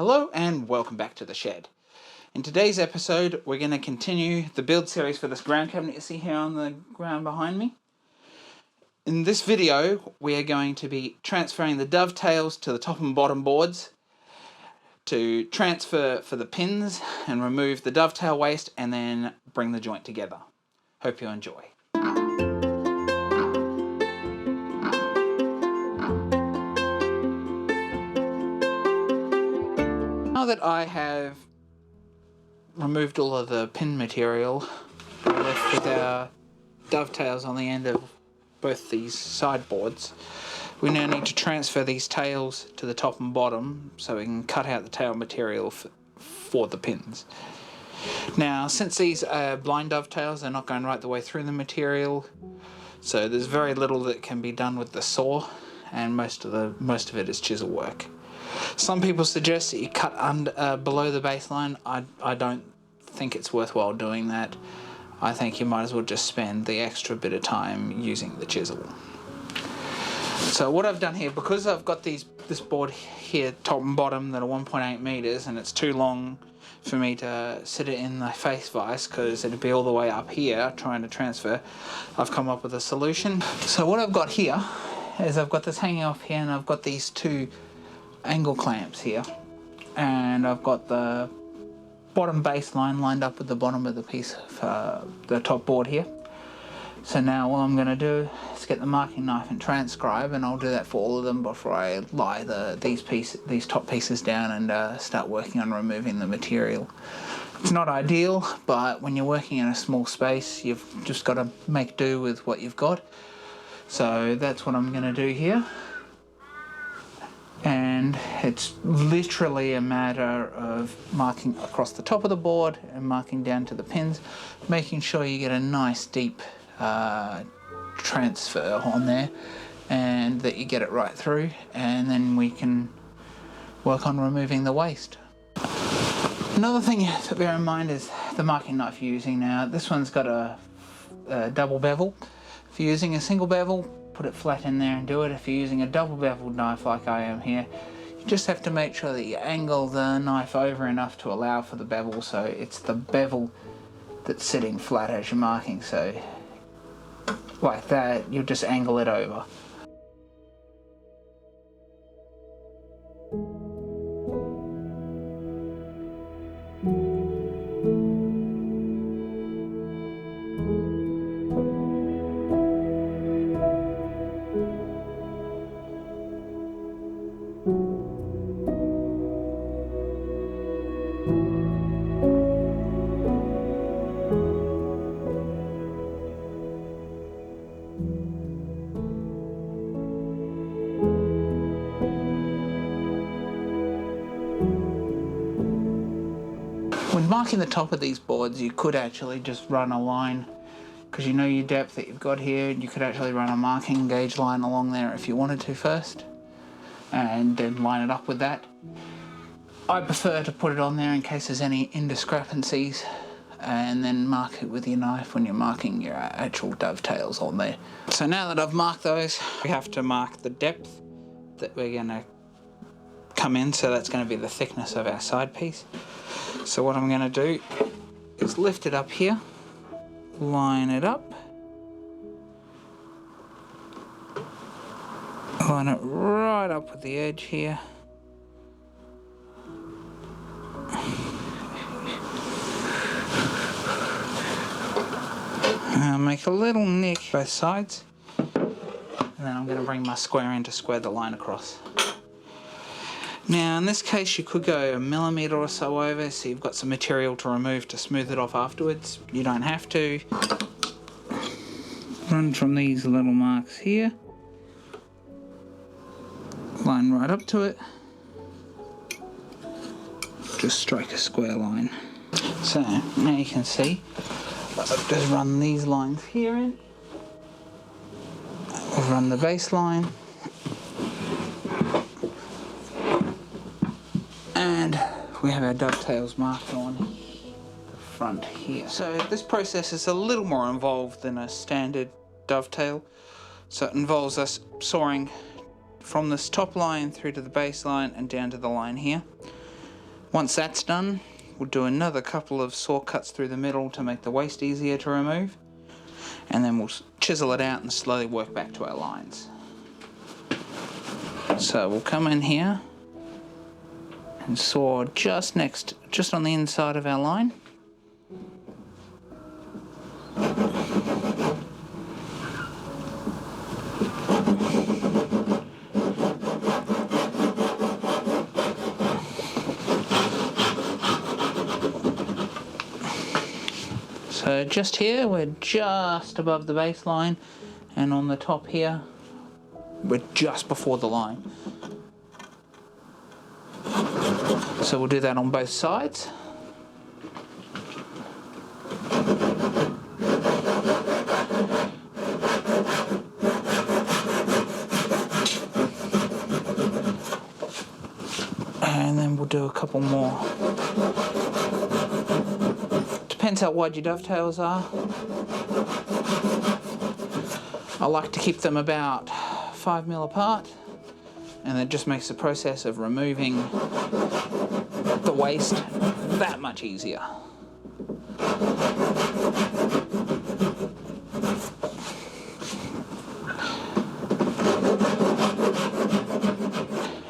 Hello and welcome back to the shed. In today's episode we're going to continue the build series for this ground cabinet you see here on the ground behind me. In this video we are going to be transferring the dovetails to the top and bottom boards to transfer for the pins and remove the dovetail waste and then bring the joint together. Hope you enjoy. Now that I have removed all of the pin material, we're left with our dovetails on the end of both these sideboards. We now need to transfer these tails to the top and bottom so we can cut out the tail material for the pins. Now, since these are blind dovetails, they're not going right the way through the material, so there's very little that can be done with the saw, and most of it is chisel work. Some people suggest that you cut under below the baseline. I don't think it's worthwhile doing that. I think you might as well just spend the extra bit of time using the chisel. So what I've done here, because I've got this board here, top and bottom, that are 1.8 meters, and it's too long for me to sit it in the face vise because it'd be all the way up here trying to transfer, I've come up with a solution. So what I've got here is I've got this hanging off here, and I've got these two angle clamps here, and I've got the bottom base line lined up with the bottom of the piece of the top board here. So now what I'm going to do is get the marking knife and transcribe, and I'll do that for all of them before I lie these top pieces down and start working on removing the material. It's not ideal, but when you're working in a small space you've just got to make do with what you've got. So that's what I'm going to do here. And it's literally a matter of marking across the top of the board and marking down to the pins, making sure you get a nice deep transfer on there and that you get it right through, and then we can work on removing the waste. Another thing you have to bear in mind is the marking knife you're using now. This one's got a double bevel. If you're using a single bevel, put it flat in there and do it. If you're using a double beveled knife like I am here, you just have to make sure that you angle the knife over enough to allow for the bevel, so it's the bevel that's sitting flat as you're marking. So like that, you'll just angle it over. When marking the top of these boards, you could actually just run a line, because you know your depth that you've got here, and you could actually run a marking gauge line along there if you wanted to first, and then line it up with that. I prefer to put it on there in case there's any indiscrepancies, and then mark it with your knife when you're marking your actual dovetails on there. So now that I've marked those, we have to mark the depth that we're going to come in, so that's going to be the thickness of our side piece. So what I'm going to do is lift it up here, line it up, line it right up with the edge here, and I'll make a little nick both sides, and then I'm going to bring my square in to square the line across. Now in this case you could go 1 millimeter or so over, so you've got some material to remove to smooth it off afterwards. You don't have to. Run from these little marks here, line right up to it, just strike a square line. So now you can see I've just run these lines here in, we'll run the base line, and we have our dovetails marked on the front here. So this process is a little more involved than a standard dovetail. So it involves us sawing from this top line through to the base line and down to the line here. Once that's done, we'll do another couple of saw cuts through the middle to make the waste easier to remove, and then we'll chisel it out and slowly work back to our lines. So we'll come in here and saw just on the inside of our line. So just here, we're just above the baseline, and on the top here, we're just before the line. So we'll do that on both sides. And then we'll do a couple more. Depends how wide your dovetails are. I like to keep them about 5 mil apart, and it just makes the process of removing the waste that much easier.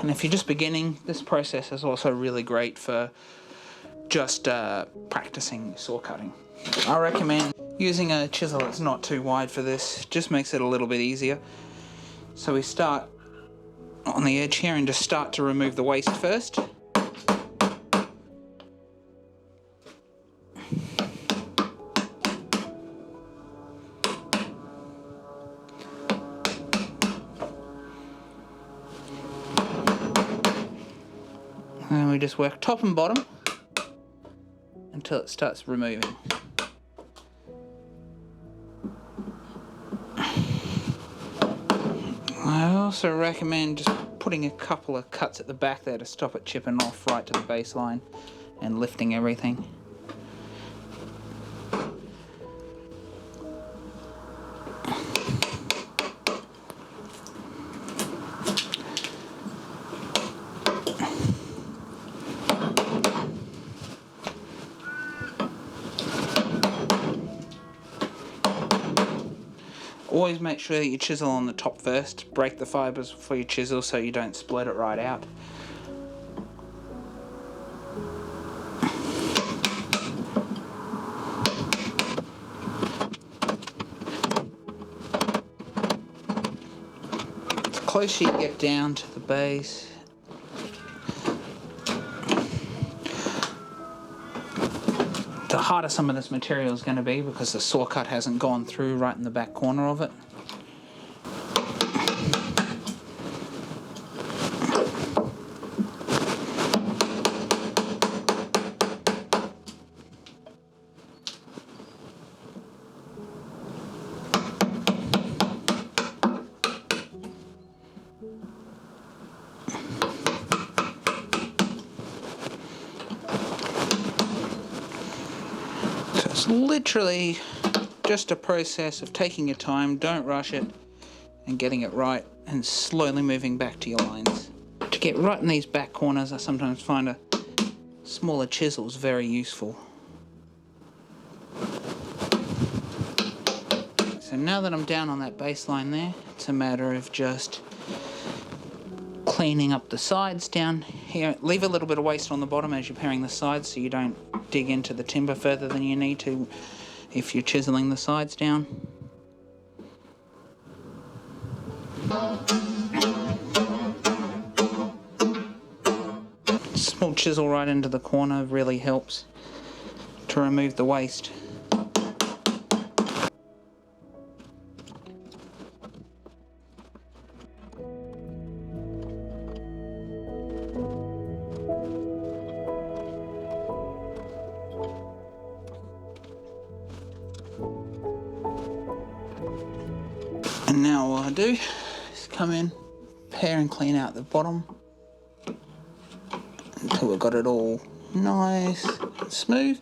And if you're just beginning, this process is also really great for just practicing saw cutting. I recommend using a chisel that's not too wide for this, just makes it a little bit easier. So we start on the edge here and just start to remove the waste first. And we just work top and bottom until it starts removing. I also recommend just putting a couple of cuts at the back there to stop it chipping off right to the baseline and lifting everything. Always make sure that you chisel on the top first. Break the fibres before you chisel so you don't split it right out. The closer you get down to the base, the harder some of this material is going to be because the saw cut hasn't gone through right in the back corner of it. It's literally just a process of taking your time, don't rush it, and getting it right, and slowly moving back to your lines. To get right in these back corners, I sometimes find a smaller chisel is very useful. So now that I'm down on that baseline there, it's a matter of just cleaning up the sides down here. Leave a little bit of waste on the bottom as you're paring the sides so you don't dig into the timber further than you need to if you're chiseling the sides down. Small chisel right into the corner really helps to remove the waste. And now what I do is come in, pare and clean out the bottom until we've got it all nice and smooth,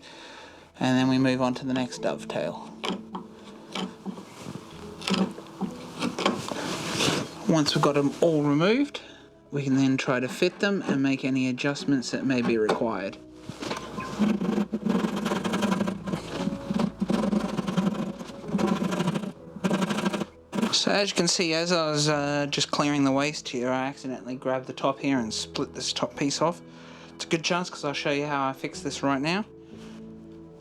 and then we move on to the next dovetail. Once we've got them all removed, we can then try to fit them and make any adjustments that may be required. So as you can see, as I was just clearing the waste here, I accidentally grabbed the top here and split this top piece off. It's a good chance because I'll show you how I fix this right now.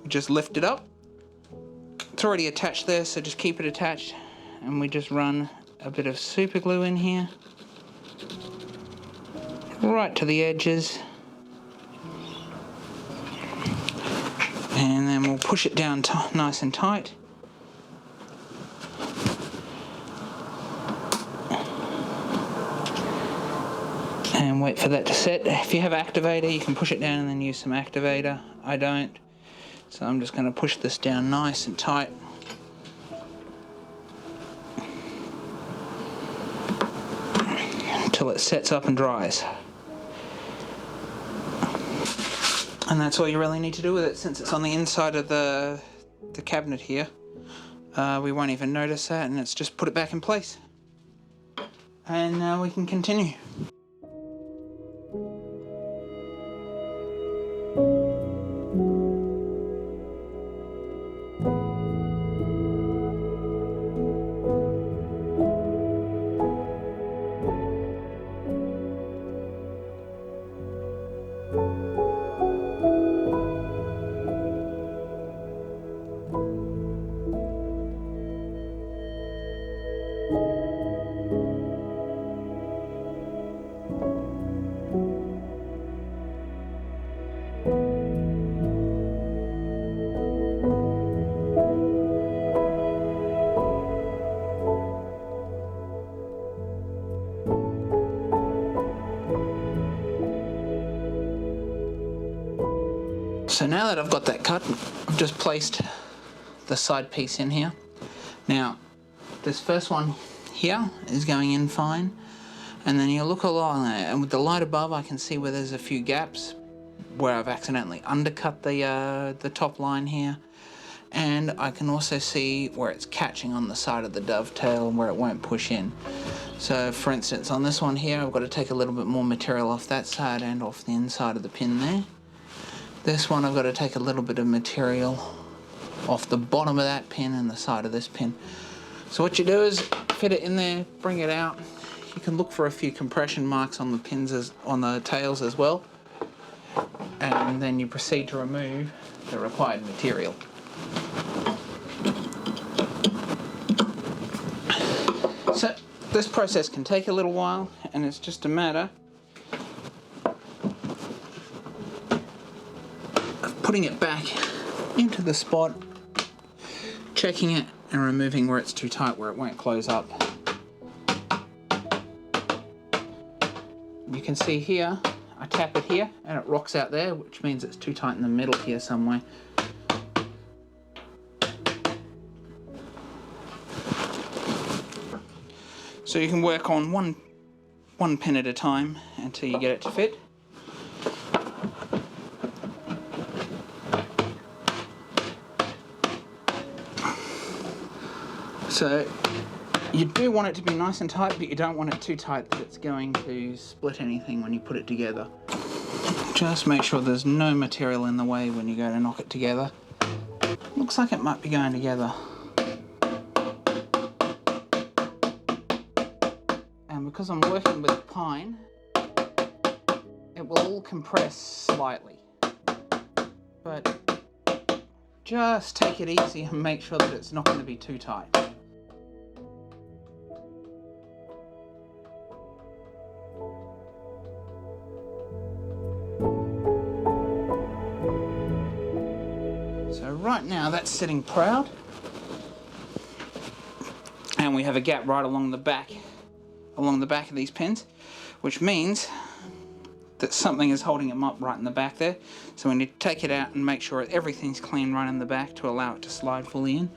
We just lift it up. It's already attached there, so just keep it attached, and we just run a bit of super glue in here right to the edges, and then we'll push it down nice and tight. And wait for that to set. If you have activator, you can push it down and then use some activator. I don't, so I'm just going to push this down nice and tight. Until it sets up and dries. And that's all you really need to do with it, since it's on the inside of the cabinet here. We won't even notice that, and let's just put it back in place. And now we can continue. So now that I've got that cut, I've just placed the side piece in here. Now, this first one here is going in fine, and then you look along there, and with the light above I can see where there's a few gaps where I've accidentally undercut the top line here, and I can also see where it's catching on the side of the dovetail and where it won't push in. So for instance, on this one here, I've got to take a little bit more material off that side and off the inside of the pin there. This one I've got to take a little bit of material off the bottom of that pin and the side of this pin. So what you do is fit it in there, bring it out. You can look for a few compression marks on the pins, on the tails as well. And then you proceed to remove the required material. So this process can take a little while, and it's just a matter putting it back into the spot, checking it and removing where it's too tight, where it won't close up. You can see here, I tap it here and it rocks out there, which means it's too tight in the middle here somewhere. So you can work on one pin at a time until you get it to fit. So you do want it to be nice and tight, but you don't want it too tight that it's going to split anything when you put it together. Just make sure there's no material in the way when you go to knock it together. Looks like it might be going together. And because I'm working with pine, it will all compress slightly. But just take it easy and make sure that it's not going to be too tight. So right now that's sitting proud, and we have a gap right along the back of these pins, which means that something is holding them up right in the back there. So we need to take it out and make sure everything's clean right in the back to allow it to slide fully in.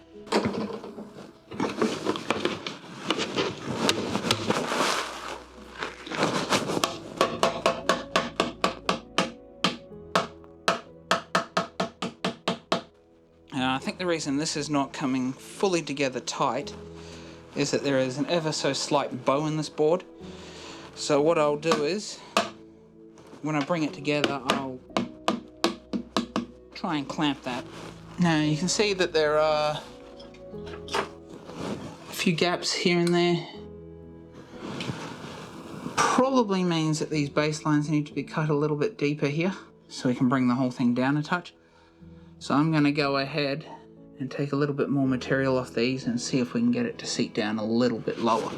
Now I think the reason this is not coming fully together tight is that there is an ever so slight bow in this board. So what I'll do is, when I bring it together, I'll try and clamp that. Now you can see that there are a few gaps here and there. Probably means that these baselines need to be cut a little bit deeper here, so we can bring the whole thing down a touch. So I'm going to go ahead and take a little bit more material off these and see if we can get it to seat down a little bit lower.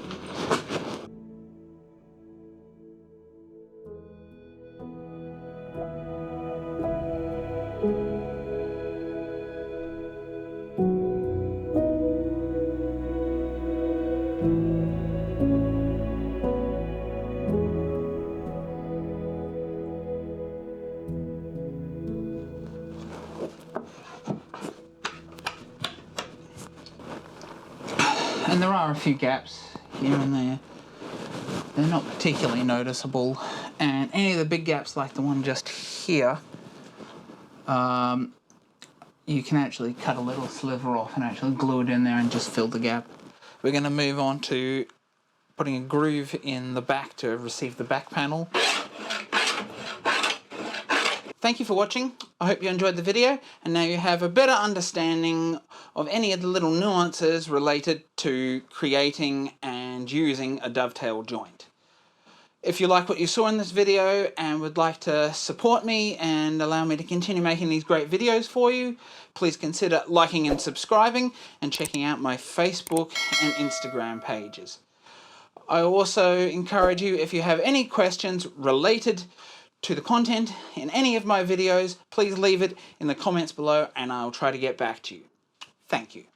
And there are a few gaps here and there. They're not particularly noticeable, and any of the big gaps like the one just here, you can actually cut a little sliver off and actually glue it in there and just fill the gap. We're going to move on to putting a groove in the back to receive the back panel. Thank you for watching. I hope you enjoyed the video, and now you have a better understanding of any of the little nuances related to creating and using a dovetail joint. If you like what you saw in this video and would like to support me and allow me to continue making these great videos for you, please consider liking and subscribing and checking out my Facebook and Instagram pages. I also encourage you, if you have any questions related to the content in any of my videos, please leave it in the comments below and I'll try to get back to you. Thank you.